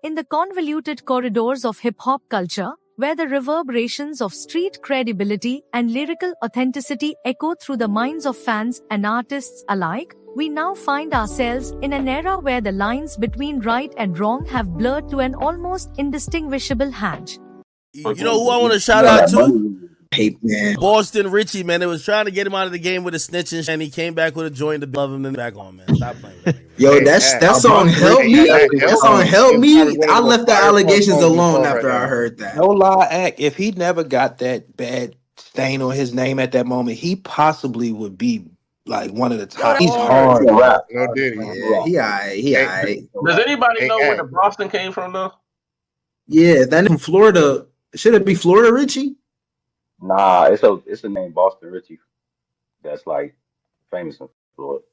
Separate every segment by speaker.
Speaker 1: in the convoluted corridors of hip-hop culture, where the reverberations of street credibility and lyrical authenticity echo through the minds of fans and artists alike, we now find ourselves in an era where the lines between right and wrong have blurred to an almost indistinguishable hedge.
Speaker 2: You know who I want to shout out to?
Speaker 3: Hey, man.
Speaker 2: Boston Richie, man. They was trying to get him out of the game with a snitching, and he came back with a joint to love him and back on, man. Stop playing with me.
Speaker 3: Yo, that song helped me. That song helped me. I left the allegations alone after I heard that.
Speaker 4: No lie, act. If he never got that bad stain on his name at that moment, he possibly would be like one of the top. He's hard.
Speaker 5: No,
Speaker 3: Yeah, he alright.
Speaker 6: Does anybody know where the Boston came from, though?
Speaker 3: Yeah, that from Florida. Should it be Florida Richie?
Speaker 5: Nah, it's a name Boston Richie. That's like famous in Florida.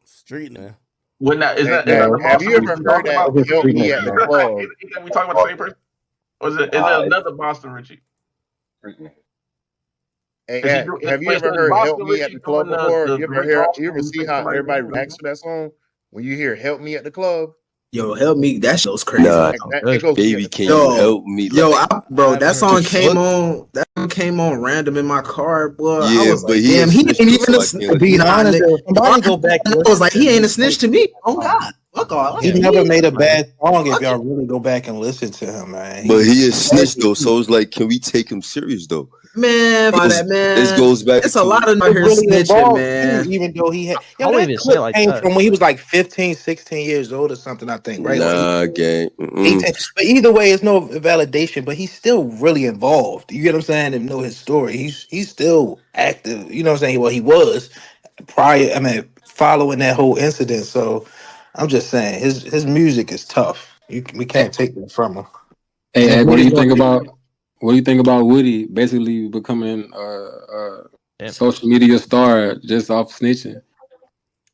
Speaker 2: Street, man.
Speaker 6: When that is that?
Speaker 7: Have you ever heard that? Help me at the club.
Speaker 6: We talking about the same person? Or is it another Boston Richie?
Speaker 7: Hey, have you ever heard "Help Me at the Club" before? You ever see how everybody reacts to that song when you hear "Help Me at the Club"?
Speaker 3: Yo, help me. That show's crazy.
Speaker 8: Nah, baby, can you help me?
Speaker 3: Bro, that song came on. That song came on random in my car, boy.
Speaker 8: Yeah,
Speaker 3: I was
Speaker 8: but
Speaker 3: like, damn, he ain't even a snitch. To be honest,
Speaker 4: somebody go back.
Speaker 3: I was like, he ain't a snitch to me. Oh God, fuck off.
Speaker 4: He never made a bad song. If y'all really go back and listen to him, man.
Speaker 8: But he is snitch though, so it's like, can we take him serious though?
Speaker 3: Man,
Speaker 8: this goes back.
Speaker 3: It's a lot of here
Speaker 4: really
Speaker 3: snitching, man.
Speaker 4: Even though he had,
Speaker 9: I wouldn't even say like
Speaker 4: came
Speaker 9: that.
Speaker 4: from when he was like 15, 16 years old or something. I think, right?
Speaker 8: Nah, gang.
Speaker 4: But either way, it's no validation. But he's still really involved. You get what I'm saying? And know his story. He's still active. You know what I'm saying? Well, he was prior. I mean, following that whole incident. So I'm just saying, his music is tough. We can't take that from him.
Speaker 10: Hey, what do you think about? What do you think about Woody basically becoming a social media star just off snitching?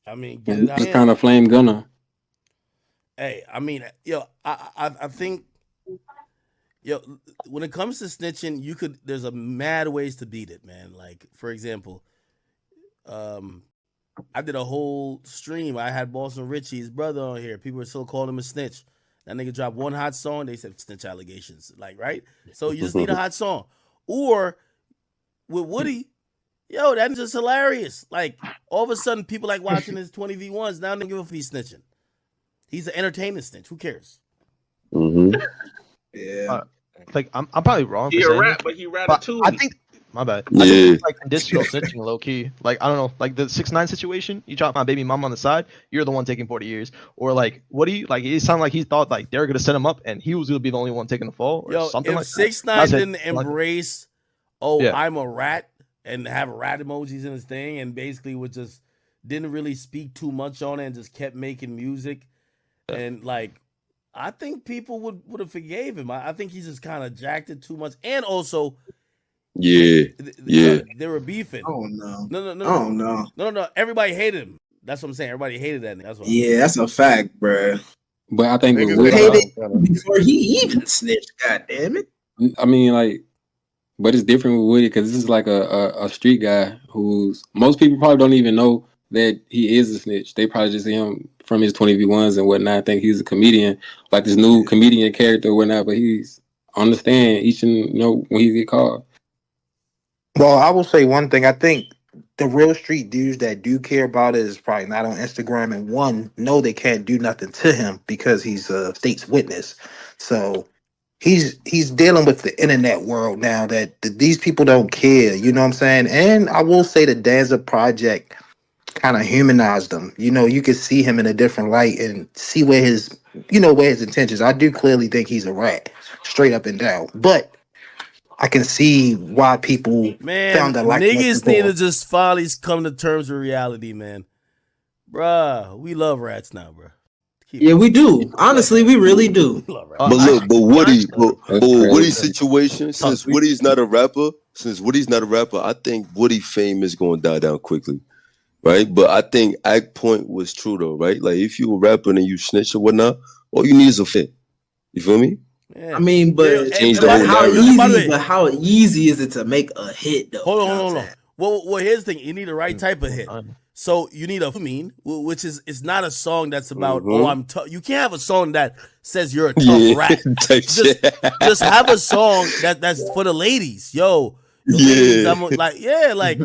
Speaker 2: I mean,
Speaker 10: just kind of flame gunner.
Speaker 2: Hey, I mean, I think, when it comes to snitching, there's a mad ways to beat it, man. Like, for example, I did a whole stream. I had Boston Richie's brother on here. People were still calling him a snitch. That nigga dropped one hot song. They said snitch allegations, like, right? So you just need a hot song. Or with Woody, that's just hilarious. Like, all of a sudden, people like watching his 20v1s. Now they give a fuck if he's snitching. He's an entertainment snitch. Who cares?
Speaker 8: Mm-hmm.
Speaker 3: Yeah.
Speaker 9: Like I'm probably wrong.
Speaker 6: He a rap, but he ratted too.
Speaker 9: I think. My bad.
Speaker 8: Yeah.
Speaker 9: I think it's like conditional snitching, low key. Like, I don't know, like the 6ix9ine situation. You drop my baby mama on the side, you're the one taking 40 years. Or like, what do you like? It sounded like he thought like they were gonna set him up, and he was gonna be the only one taking the fall, or something like that.
Speaker 2: 6ix9ine didn't embrace,
Speaker 9: Yeah.
Speaker 2: I'm a rat, and have rat emojis in his thing, and basically didn't really speak too much on it, and just kept making music, and like, I think people would have forgave him. I think he's just kind of jacked it too much, and also.
Speaker 8: Yeah.
Speaker 2: They were beefing.
Speaker 3: Oh no.
Speaker 2: No. Everybody hated him. That's what I'm saying. Everybody hated that nigga. That's what
Speaker 3: that's a fact, bro.
Speaker 10: But I think
Speaker 3: hated before he even snitched. God damn it.
Speaker 10: I mean, like, but it's different with Woody because this is like a street guy who's most people probably don't even know that he is a snitch. They probably just see him from his 20v1s and whatnot. I think he's a comedian, like this new comedian character or whatnot. But he's on the stand each and when he get called.
Speaker 4: Well, I will say one thing. I think the real street dudes that do care about it is probably not on Instagram, and one, know they can't do nothing to him because he's a state's witness. So he's dealing with the internet world now that these people don't care. You know what I'm saying? And I will say the Danza Project kind of humanized him. You could see him in a different light and see where his intentions. I do clearly think he's a rat, straight up and down. But I can see why people found that like
Speaker 2: niggas need to just finally come to terms with reality, man. Bruh, we love rats now, bruh.
Speaker 3: We do. Honestly, we really do.
Speaker 8: But look, Woody's situation, since Woody's not a rapper, I think Woody fame is going to die down quickly, right? But I think Act Point was true though, right? Like if you a rapper and you snitch or whatnot, all you need is a fit. You feel me?
Speaker 3: Yeah. I mean, but how easy is it to make a hit though?
Speaker 2: Hold on. Well, here's the thing. You need the right type of hit. So you need a mean, which is it's not a song that's about I'm tough. You can't have a song that says you're a tough rat. Just have a song that's for the ladies. Yo, ladies, like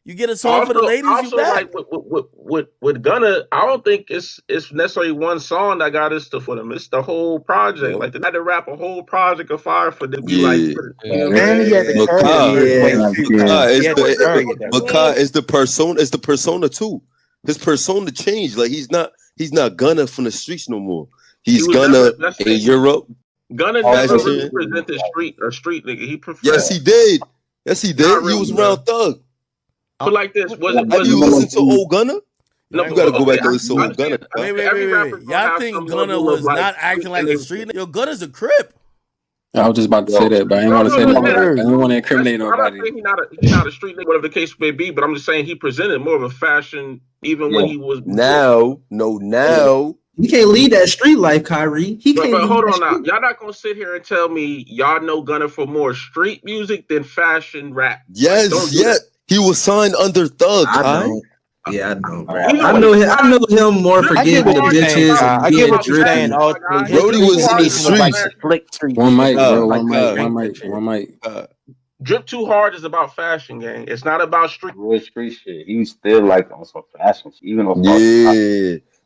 Speaker 2: you get a song for the ladies.
Speaker 6: Also, like with Gunna, I don't think it's necessarily one song that got us to for them. It's the whole project.
Speaker 8: Yeah.
Speaker 6: Like they had to rap a whole project of fire for them to be
Speaker 8: is the persona. It's the persona too. His persona changed. Like he's not Gunna from the streets no more. He's Gunna in Europe.
Speaker 6: Gunna never represented street nigga. He preferred.
Speaker 8: Yes, he did. He was around Thug.
Speaker 6: But like this,
Speaker 8: have you listened to old Gunna? No, you gotta go back and listen to old Gunna.
Speaker 2: Wait. Y'all think Gunna was not acting like a street nigga? Yo, Gunna's a Crip.
Speaker 10: I was just about to say that, but I didn't want to say that. I don't want to incriminate nobody.
Speaker 6: He's not a street nigga, whatever the case may be, but I'm just saying he presented more of a fashion even when he was
Speaker 8: now.
Speaker 3: He can't lead that street life, Kyrie. He can't.
Speaker 6: But hold on now. Y'all not gonna sit here and tell me y'all know Gunna for more street music than fashion rap.
Speaker 8: Yes, he was signed under Thug.
Speaker 3: I know, bro. I know him more for getting the bitches.
Speaker 4: I get what you're saying.
Speaker 8: Brody was in the streets.
Speaker 10: One mic.
Speaker 6: Drip Too Hard is about fashion, gang. It's not about street
Speaker 5: shit. He's still like on some fashion shit, even on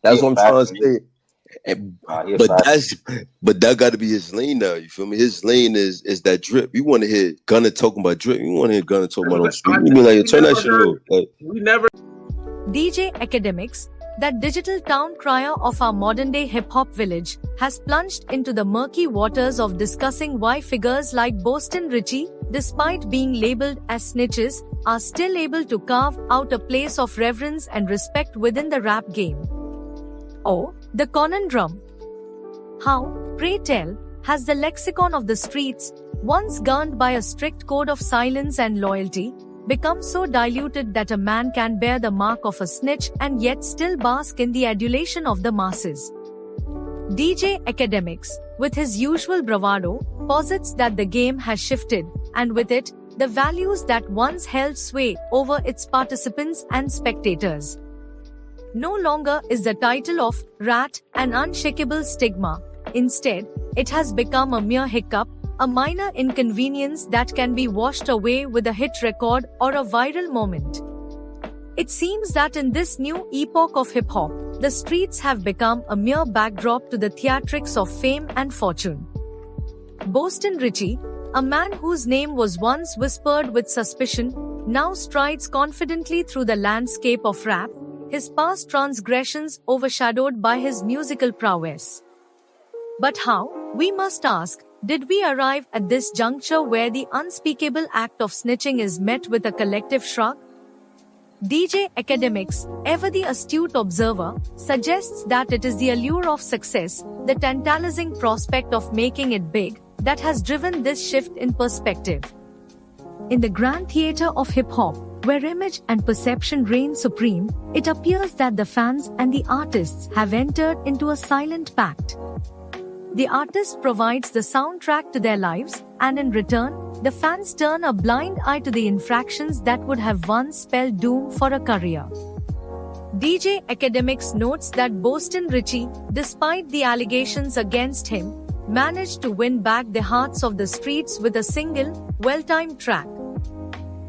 Speaker 8: that's what I'm trying to say. But that got to be his lane now. You feel me? His lane is that drip. You want to hear Gunna talking about drip. You want to hear Gunna talking about on street. You mean like turn that shit on? Like,
Speaker 6: we never.
Speaker 1: DJ Akademiks, that digital town crier of our modern-day hip-hop village, has plunged into the murky waters of discussing why figures like Boston Richie, despite being labeled as snitches, are still able to carve out a place of reverence and respect within the rap game. Oh, the conundrum. How, pray tell, has the lexicon of the streets, once governed by a strict code of silence and loyalty, become so diluted that a man can bear the mark of a snitch and yet still bask in the adulation of the masses? DJ Akademiks, with his usual bravado, posits that the game has shifted, and with it, the values that once held sway over its participants and spectators. No longer is the title of rat an unshakable stigma. Instead, it has become a mere hiccup, a minor inconvenience that can be washed away with a hit record or a viral moment. It seems that in this new epoch of hip-hop, the streets have become a mere backdrop to the theatrics of fame and fortune. Boston Richie, a man whose name was once whispered with suspicion, now strides confidently through the landscape of rap, his past transgressions overshadowed by his musical prowess. But how, we must ask, did we arrive at this juncture where the unspeakable act of snitching is met with a collective shrug? DJ Akademiks, ever the astute observer, suggests that it is the allure of success, the tantalizing prospect of making it big, that has driven this shift in perspective. In the grand theater of hip-hop, where image and perception reign supreme, it appears that the fans and the artists have entered into a silent pact. The artist provides the soundtrack to their lives, and in return, the fans turn a blind eye to the infractions that would have once spelled doom for a career. DJ Akademiks notes that Boston Richie, despite the allegations against him, managed to win back the hearts of the streets with a single, well-timed track.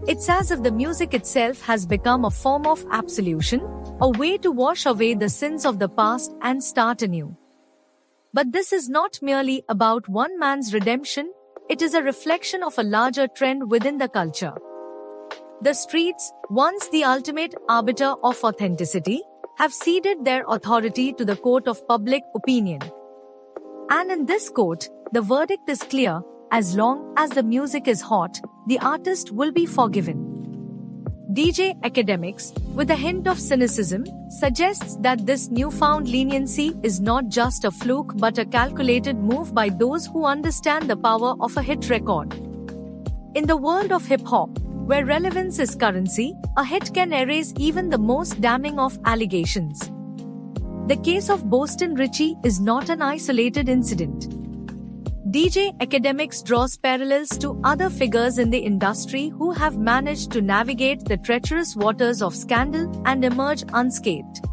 Speaker 1: It's as if the music itself has become a form of absolution, a way to wash away the sins of the past and start anew. But this is not merely about one man's redemption, it is a reflection of a larger trend within the culture. The streets, once the ultimate arbiter of authenticity, have ceded their authority to the court of public opinion. And in this court, the verdict is clear: as long as the music is hot, the artist will be forgiven. DJ Akademiks, with a hint of cynicism, suggests that this newfound leniency is not just a fluke but a calculated move by those who understand the power of a hit record. In the world of hip-hop, where relevance is currency, a hit can erase even the most damning of allegations. The case of Boston Richie is not an isolated incident. DJ Akademiks draws parallels to other figures in the industry who have managed to navigate the treacherous waters of scandal and emerge unscathed.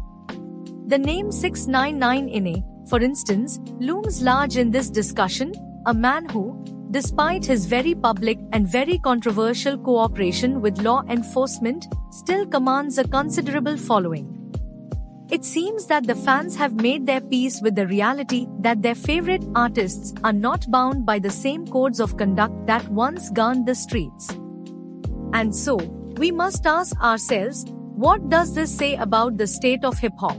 Speaker 1: The name 6ix9ine, for instance, looms large in this discussion, a man who, despite his very public and very controversial cooperation with law enforcement, still commands a considerable following. It seems that the fans have made their peace with the reality that their favorite artists are not bound by the same codes of conduct that once governed the streets. And so, we must ask ourselves, what does this say about the state of hip-hop?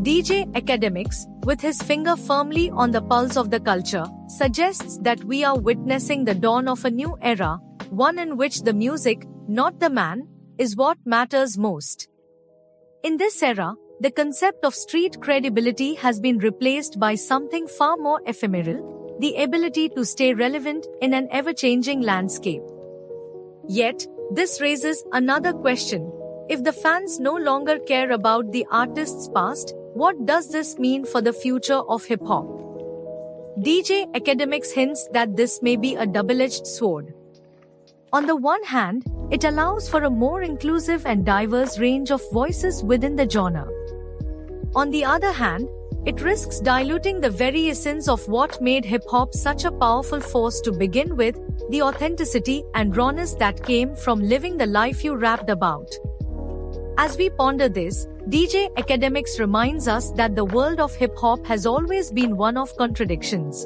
Speaker 1: DJ Akademiks, with his finger firmly on the pulse of the culture, suggests that we are witnessing the dawn of a new era, one in which the music, not the man, is what matters most. In this era, the concept of street credibility has been replaced by something far more ephemeral, the ability to stay relevant in an ever-changing landscape. Yet, this raises another question. If the fans no longer care about the artist's past, what does this mean for the future of hip-hop? DJ Akademiks hints that this may be a double-edged sword. On the one hand, it allows for a more inclusive and diverse range of voices within the genre. On the other hand, it risks diluting the very essence of what made hip-hop such a powerful force to begin with, the authenticity and rawness that came from living the life you rapped about. As we ponder this, DJ Akademiks reminds us that the world of hip-hop has always been one of contradictions.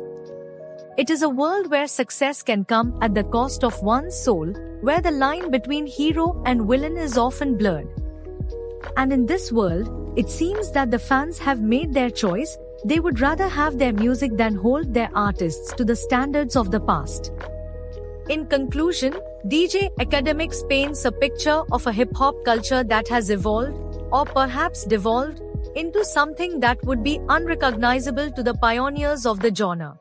Speaker 1: It is a world where success can come at the cost of one's soul, where the line between hero and villain is often blurred. And in this world, it seems that the fans have made their choice. They would rather have their music than hold their artists to the standards of the past. In conclusion, DJ Akademiks paints a picture of a hip-hop culture that has evolved, or perhaps devolved, into something that would be unrecognizable to the pioneers of the genre.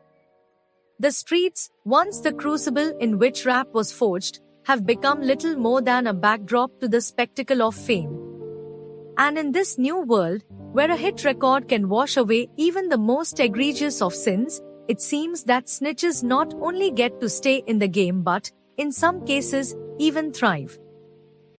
Speaker 1: The streets, once the crucible in which rap was forged, have become little more than a backdrop to the spectacle of fame. And in this new world, where a hit record can wash away even the most egregious of sins, it seems that snitches not only get to stay in the game but, in some cases, even thrive.